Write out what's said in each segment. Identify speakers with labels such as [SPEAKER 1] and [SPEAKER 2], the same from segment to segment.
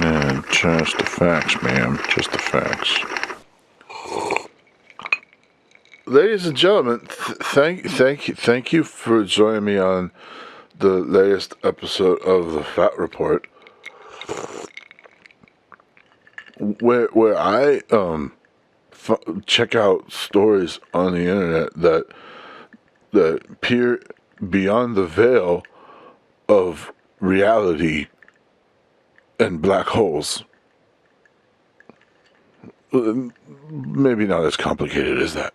[SPEAKER 1] And just the facts, ma'am. Just the facts. Ladies and gentlemen, thank you for joining me on the latest episode of the Fat Report, where I check out stories on the internet that peer beyond the veil of reality and black holes. Maybe not as complicated as that.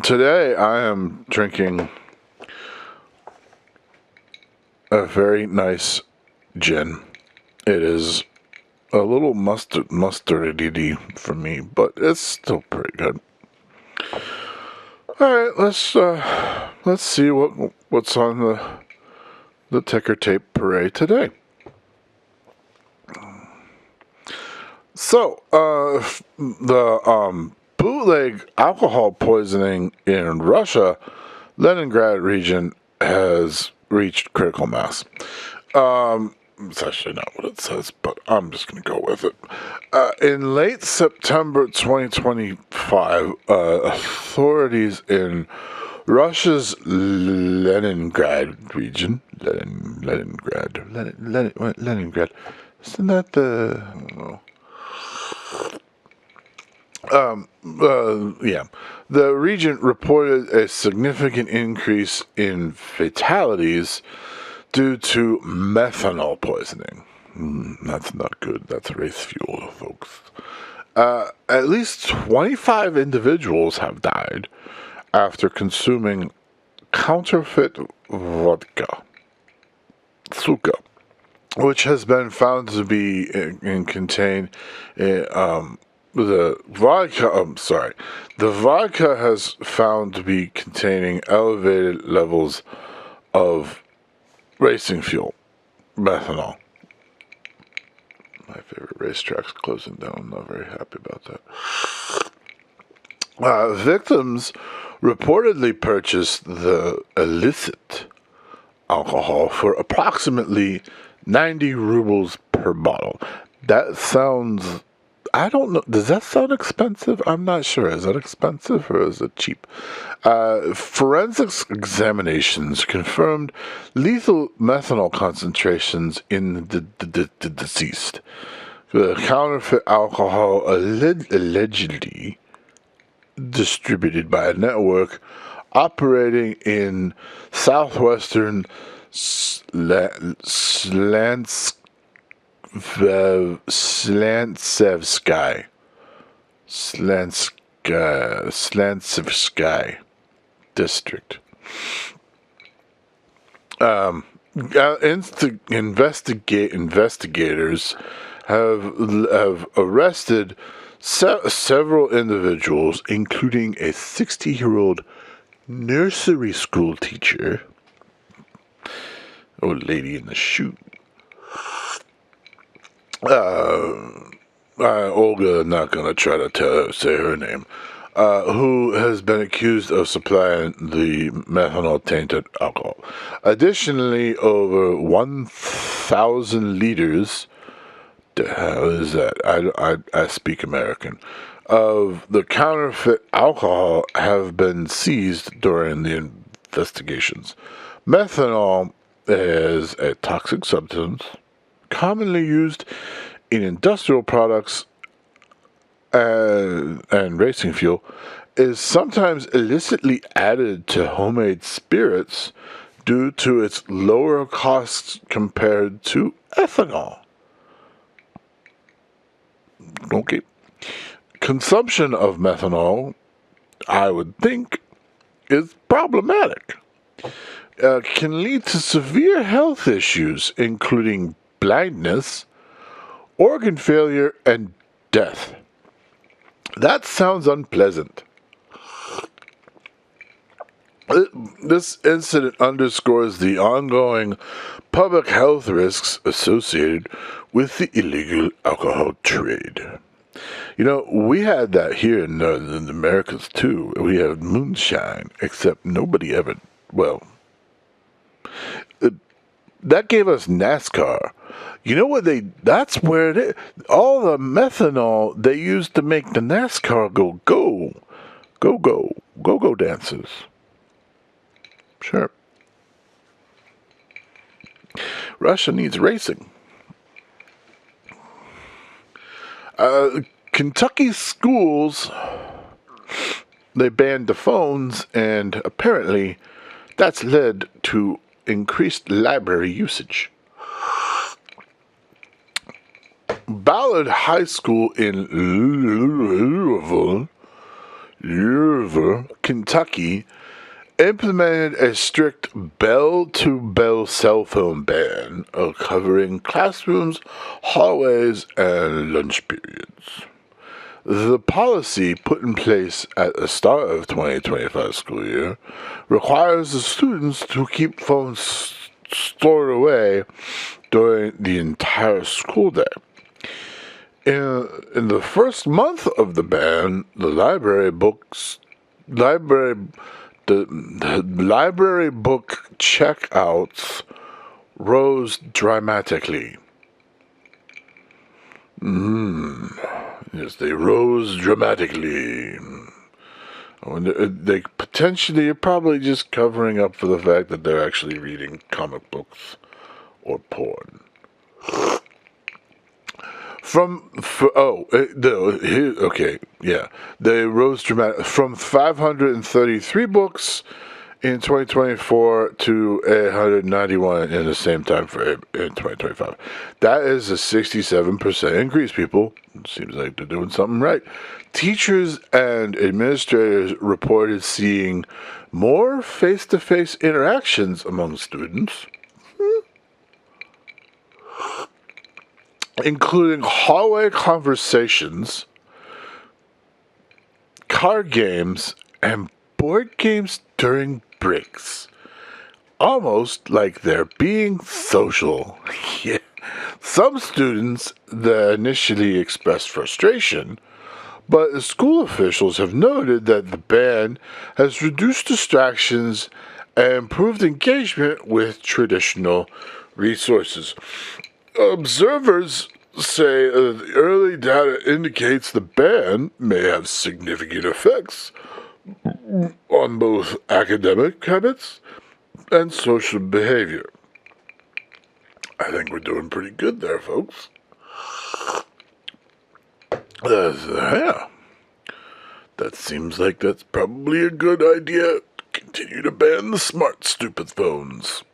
[SPEAKER 1] Today I am drinking a very nice gin. It is a little mustardy for me, but it's still pretty good. All right, let's see what's on the ticker tape parade today. So, the bootleg alcohol poisoning in Russia, Leningrad region, has reached critical mass. It's actually not what it says, but I'm just going to go with it. In late September 2025, authorities in Russia's Leningrad region, Leningrad, isn't that the... I don't know. The region reported a significant increase in fatalities due to methanol poisoning. That's not good. That's race fuel, folks. At least 25 individuals have died after consuming counterfeit vodka, suka, which has been found to be contain the vodka has found to be containing elevated levels of racing fuel, methanol. My favorite racetrack's closing down. I'm not very happy about that. Victims reportedly purchased the illicit alcohol for approximately 90 rubles per bottle. That sounds... I don't know. Does that sound expensive? I'm not sure. Is that expensive or is it cheap? Forensics examinations confirmed lethal methanol concentrations in the deceased. The counterfeit alcohol allegedly distributed by a network operating in southwestern Slantsevsky district. Investigators have arrested several individuals, including a 60-year-old nursery school teacher, old lady in the chute. Olga, not gonna try to say her name, who has been accused of supplying the methanol-tainted alcohol. Additionally, over 1,000 liters, the hell is that? I speak American, of the counterfeit alcohol have been seized during the investigations. Methanol is a toxic substance commonly used in industrial products and racing fuel, is sometimes illicitly added to homemade spirits due to its lower costs compared to ethanol. Okay. Consumption of methanol, I would think, is problematic. Can lead to severe health issues, including blindness, organ failure, and death. That sounds unpleasant. This incident underscores the ongoing public health risks associated with the illegal alcohol trade. You know, we had that here in the Americas too. We have moonshine, except nobody ever, well, that gave us NASCAR. You know what that's where it is. All the methanol they used to make the NASCAR go dances. Sure. Russia needs racing. Kentucky schools, they banned the phones, and apparently that's led to increased library usage. Ballard High School in Louisville, Kentucky, implemented a strict bell-to-bell cell phone ban covering classrooms, hallways, and lunch periods. The policy, put in place at the start of 2025 school year, requires the students to keep phones stored away during the entire school day. In the first month of the ban, the library book checkouts rose dramatically. Yes, they rose dramatically. They potentially are probably just covering up for the fact that they're actually reading comic books or porn. They rose dramatically from 533 books in 2024 to 191 in the same time frame in 2025. That is a 67% increase, people. Seems like they're doing something right. Teachers and administrators reported seeing more face-to-face interactions among students, including hallway conversations, card games, and board games during breaks. Almost like they're being social. Yeah. Some students that initially expressed frustration, but the school officials have noted that the ban has reduced distractions and improved engagement with traditional resources. Observers say the early data indicates the ban may have significant effects on both academic habits and social behavior. I think we're doing pretty good there, folks. Yeah. That seems like that's probably a good idea. Continue to ban the smart, stupid phones.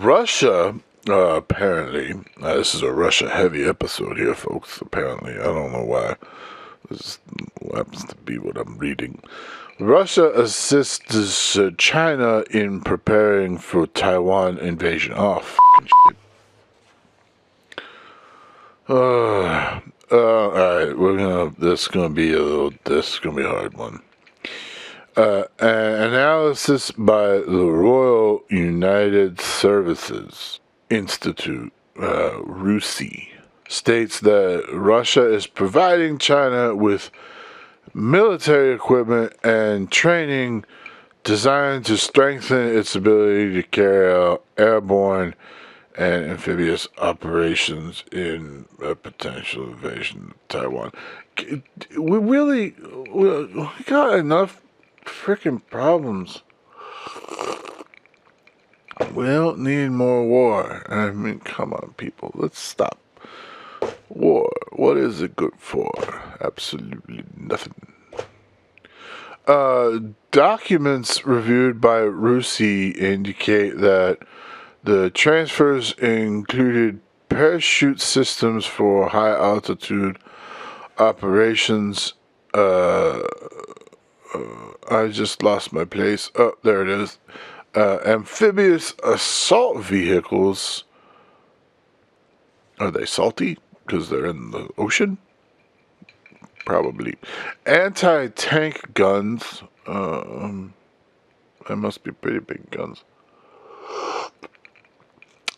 [SPEAKER 1] Russia, apparently, this is a Russia-heavy episode here, folks, apparently. I don't know why. This happens to be what I'm reading. Russia assists China in preparing for Taiwan invasion. Oh, f***ing shit. Alright, this is gonna be a hard one. An analysis by the Royal United Services Institute, RUSI, states that Russia is providing China with military equipment and training designed to strengthen its ability to carry out airborne and amphibious operations in a potential invasion of Taiwan. We got enough freaking problems. We don't need more war. I mean, come on, people. Let's stop. War. What is it good for? Absolutely nothing. Documents reviewed by RUSI indicate that the transfers included parachute systems for high altitude operations. I just lost my place. Oh, there it is. Amphibious assault vehicles. Are they salty? Because they're in the ocean? Probably. Anti-tank guns. They must be pretty big guns.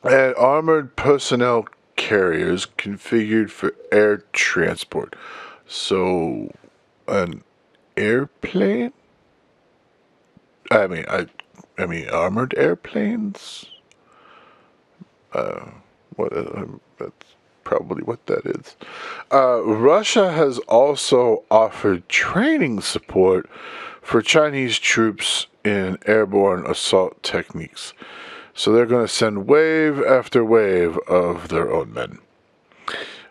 [SPEAKER 1] And armored personnel carriers configured for air transport. So, an airplane? I mean, armored airplanes. That's probably what that is. Russia has also offered training support for Chinese troops in airborne assault techniques. So they're going to send wave after wave of their own men.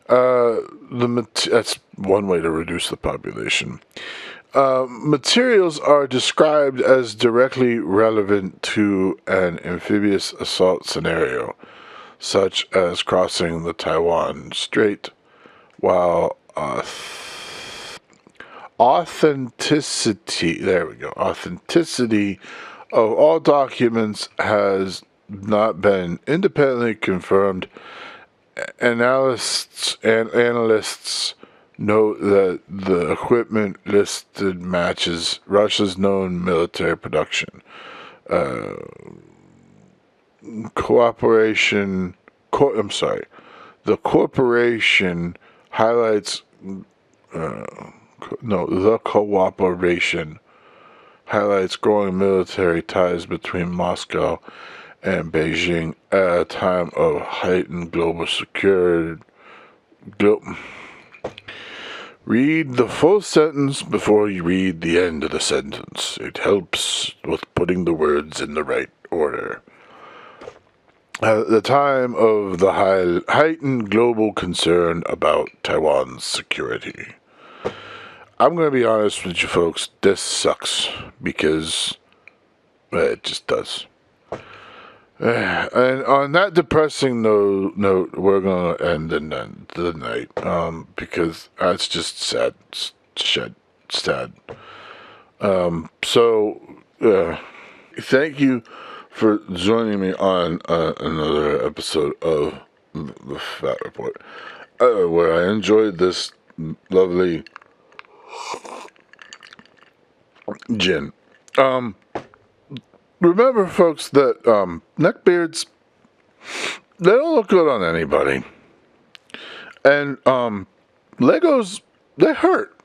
[SPEAKER 1] That's one way to reduce the population. Materials are described as directly relevant to an amphibious assault scenario, such as crossing the Taiwan Strait, while authenticity of all documents has not been independently confirmed. Analysts note that the equipment listed matches Russia's known military production. The corporation highlights. The cooperation highlights growing military ties between Moscow and Beijing at a time of heightened global security. Read the full sentence before you read the end of the sentence. It helps with putting the words in the right order. At the time of the heightened global concern about Taiwan's security. I'm going to be honest with you folks, this sucks, because it just does. And on that depressing note, we're going to end the night, because that's just sad. Thank you for joining me on another episode of the Fat Report, where I enjoyed this lovely gin. Remember, folks, that neckbeards, they don't look good on anybody. And Legos, they hurt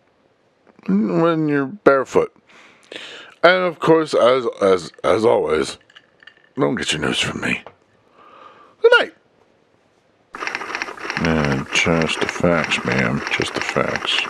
[SPEAKER 1] when you're barefoot. And of course, as always, don't get your news from me. Good night. And just the facts, ma'am. Just the facts.